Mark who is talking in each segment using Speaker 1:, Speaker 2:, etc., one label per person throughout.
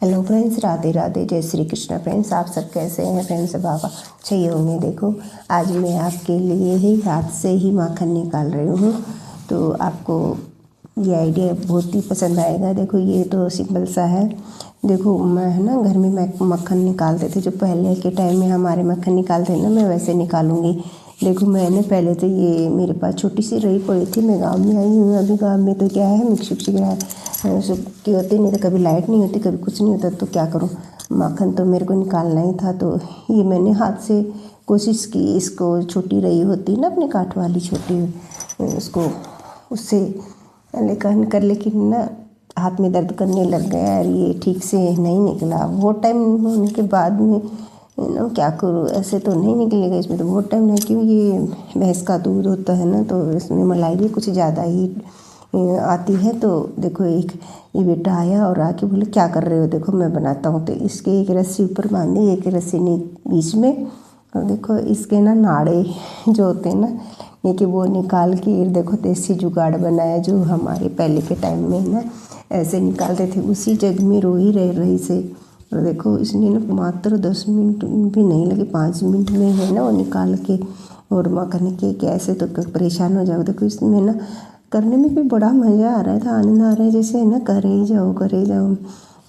Speaker 1: Hello friends, Radhe Radhe, जय Shri Krishna. Friends, आप सब कैसे हैं? फ्रेंड्स, बाबा चाहिए होंगे। देखो, आज मैं आपके लिए ही हाथ से ही माखन निकाल रही हूँ, तो आपको ये आइडिया बहुत ही पसंद आएगा। देखो, ये तो सिंपल सा है। देखो, मैं है ना घर में मक्खन निकालते थे, जो पहले के टाइम में हमारे मक्खन निकालते हैं ना, मैं वैसे निकालूंगी। देखो, मैंने पहले तो ये मेरे पास छोटी सी रही पड़ी थी। मैं गांव में आई हूँ। अभी गांव में तो क्या है, मिक्सी सब की होती नहीं, तो कभी लाइट नहीं होती, कभी कुछ नहीं होता, तो क्या करूँ। माखन तो मेरे को निकालना ही था, तो ये मैंने हाथ से कोशिश की। इसको छोटी रही होती ना, अपनी काठ वाली छोटी, उसको उससे लेकर कर, लेकिन ना हाथ में दर्द करने लग गया और ये ठीक से नहीं निकला। बहुत टाइम होने के बाद में ना क्या करूँ, ऐसे तो नहीं निकलेगा, इसमें तो बहुत टाइम लगे, क्यों ये भैंस का दूध होता है ना, तो इसमें मलाई भी कुछ ज़्यादा ही आती है। तो देखो, एक ये बेटा आया और आके बोले, क्या कर रहे हो? देखो, मैं बनाता हूँ। तो इसके एक रस्सी ऊपर बांधी, एक रस्सी बीच में, और देखो इसके ना नाड़े जो होते हैं ना, ये कि वो निकाल के देखो देसी जुगाड़ बनाया, जो हमारे पहले के टाइम में ना ऐसे निकालते थे। उसी जग में रोही रह रही से, और देखो इसने ना मात्र 10 मिनट भी नहीं लगे, 5 मिनट में है ना वो निकाल के और माखन के कैसे, तो परेशान हो जाओ। देखो, इसमें ना करने में भी बड़ा मज़ा आ रहा था, आनंद आ रहा है, जैसे है ना करे ही जाओ।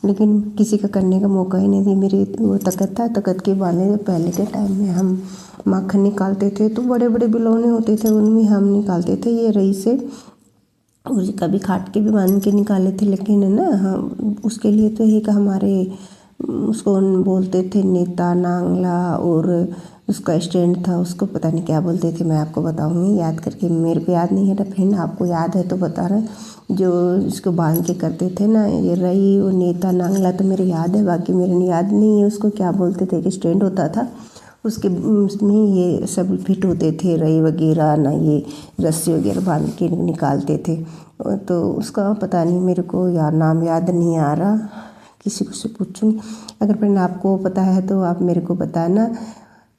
Speaker 1: लेकिन किसी का करने का मौका ही नहीं दी। मेरी वो तकत था, तकत के बांधे जो पहले के टाइम में हम माखन निकालते थे, तो बड़े बड़े बिलौने होते थे, उनमें हम निकालते थे ये रई से। और कभी खाट के भी बांध के निकाले थे, लेकिन है ना हम उसके लिए तो एक हमारे उसको बोलते थे नेता नांगला, और उसका स्टैंड था, उसको पता नहीं क्या बोलते थे, मैं आपको बताऊंगी याद करके। मेरे को याद नहीं है ना फ्रेंड, आपको याद है तो बता रहे। जो इसको बांध के करते थे ना, ये रही और नेता नांगला तो मेरे याद है, बाकी मेरे याद नहीं है उसको क्या बोलते थे। एक स्टैंड होता था, उसके उसमें ये सब फिट होते थे, रई वगैरह ना, ये रस्सी वगैरह बांध के निकालते थे। तो उसका पता नहीं, मेरे को यार नाम याद नहीं आ रहा, किसी को से पूछूंगी। अगर फ्रेंड आपको पता है तो आप मेरे को बताना।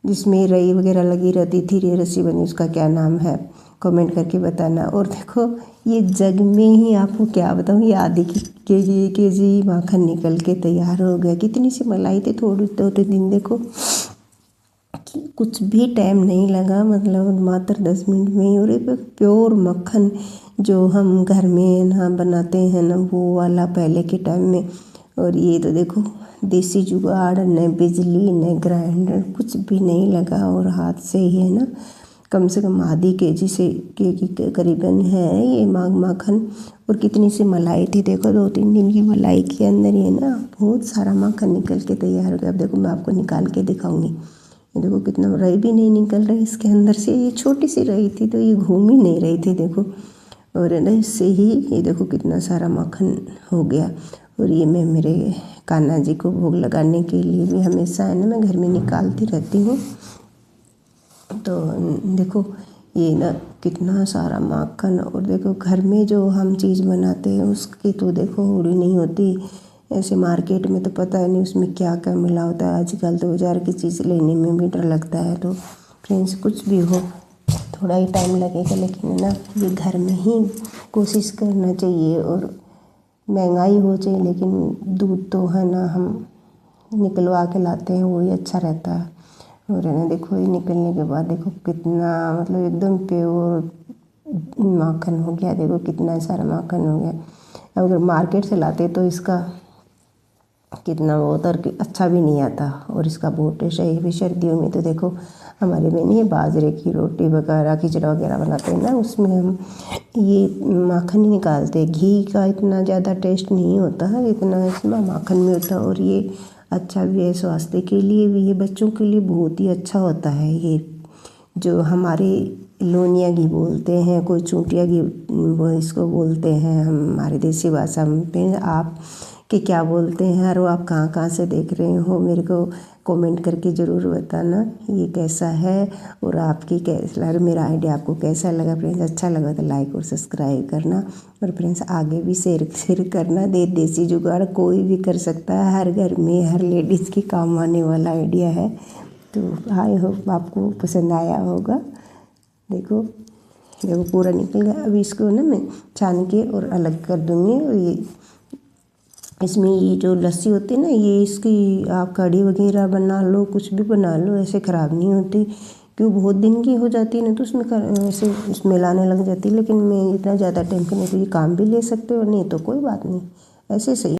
Speaker 1: जिसमें रई वगैरह लगी रहती थी, ये रस्सी बनी, उसका क्या नाम है, कमेंट करके बताना। और देखो, ये जग में ही आपको क्या बताऊँ, ये आधे के जी माखन निकल के तैयार हो गया। कितनी सी मलाई थी, थोड़ी तो दिन देखो, कुछ भी टाइम नहीं लगा, मतलब मात्र 10 मिनट में ही। और ये प्योर मक्खन जो हम घर में ना बनाते हैं ना, वो वाला पहले के टाइम में। और ये तो देखो देसी जुगाड़, न बिजली न ग्राइंडर, कुछ भी नहीं लगा, और हाथ से ही है ना, कम से कम आधी केजी से के करीबन है ये माखन। और कितनी सी मलाई थी, देखो 2-3 दिन की मलाई के अंदर ये ना बहुत सारा माखन निकल के तैयार हो गया। अब देखो, मैं आपको निकाल के दिखाऊंगी। ये देखो, कितना रई भी नहीं निकल रही इसके अंदर से, ये छोटी सी रई थी, तो ये घूम ही नहीं रही थी। देखो, और है ना इससे ही ये देखो कितना सारा माखन हो गया। और ये मैं मेरे कान्हा जी को भोग लगाने के लिए भी हमेशा है ना, मैं घर में निकालती रहती हूँ। तो देखो, ये ना कितना सारा माखन। और देखो, घर में जो हम चीज़ बनाते हैं उसकी तो देखो उड़ी नहीं होती। ऐसे मार्केट में तो पता नहीं उसमें क्या क्या मिला होता है। आजकल तो बाज़ार की चीज़ लेने में भी डर लगता है। तो फ्रेंड्स, कुछ भी हो, थोड़ा ही टाइम लगेगा, लेकिन है ना ये घर में ही कोशिश करना चाहिए। और महंगाई हो चाहिए, लेकिन दूध तो है ना हम निकलवा के लाते हैं, वही अच्छा रहता है। और है ना देखो, ये निकलने के बाद देखो कितना, मतलब एकदम प्योर माखन हो गया। देखो कितना सारा माखन हो गया। अगर मार्केट से लाते तो इसका कितना वो उतर के अच्छा भी नहीं आता, और इसका बहुत टेस्ट है। ये भी सर्दियों में तो देखो हमारे में नहीं, बाजरे की रोटी वगैरह खिचड़ा वगैरह बनाते हैं ना, उसमें हम ये माखन ही निकालते हैं। घी का इतना ज़्यादा टेस्ट नहीं होता है जितना इसमें माखन में होता है। और ये अच्छा भी है, स्वास्थ्य के लिए भी, ये बच्चों के लिए बहुत ही अच्छा होता है। ये जो हमारे लोनिया घी बोलते हैं, कोई चूटिया घी वो इसको बोलते हैं हमारी देसी भाषा में। आप कि क्या बोलते हैं, और आप कहाँ कहाँ से देख रहे हो, मेरे को कमेंट करके ज़रूर बताना ये कैसा है, और आपकी कैसा लगा, मेरा आइडिया आपको कैसा लगा। फ्रेंड्स, अच्छा लगा तो लाइक और सब्सक्राइब करना, और फ्रेंड्स आगे भी शेयर करना। देसी जुगाड़ कोई भी कर सकता है, हर घर में हर लेडीज़ के काम आने वाला आइडिया है। तो आई होप आपको पसंद आया होगा। देखो देखो पूरा निकल गया। अभी इसको ना मैं छान के और अलग कर दूँगी। और ये इसमें ये जो लस्सी होती है ना, ये इसकी आप कढ़ी वगैरह बना लो, कुछ भी बना लो, ऐसे ख़राब नहीं होती। क्यों, बहुत दिन की हो जाती है ना, तो उसमें ऐसे उसमें लाने लग जाती है। लेकिन मैं इतना ज़्यादा टाइम के नहीं, तो ये काम भी ले सकते हो, नहीं तो कोई बात नहीं, ऐसे सही।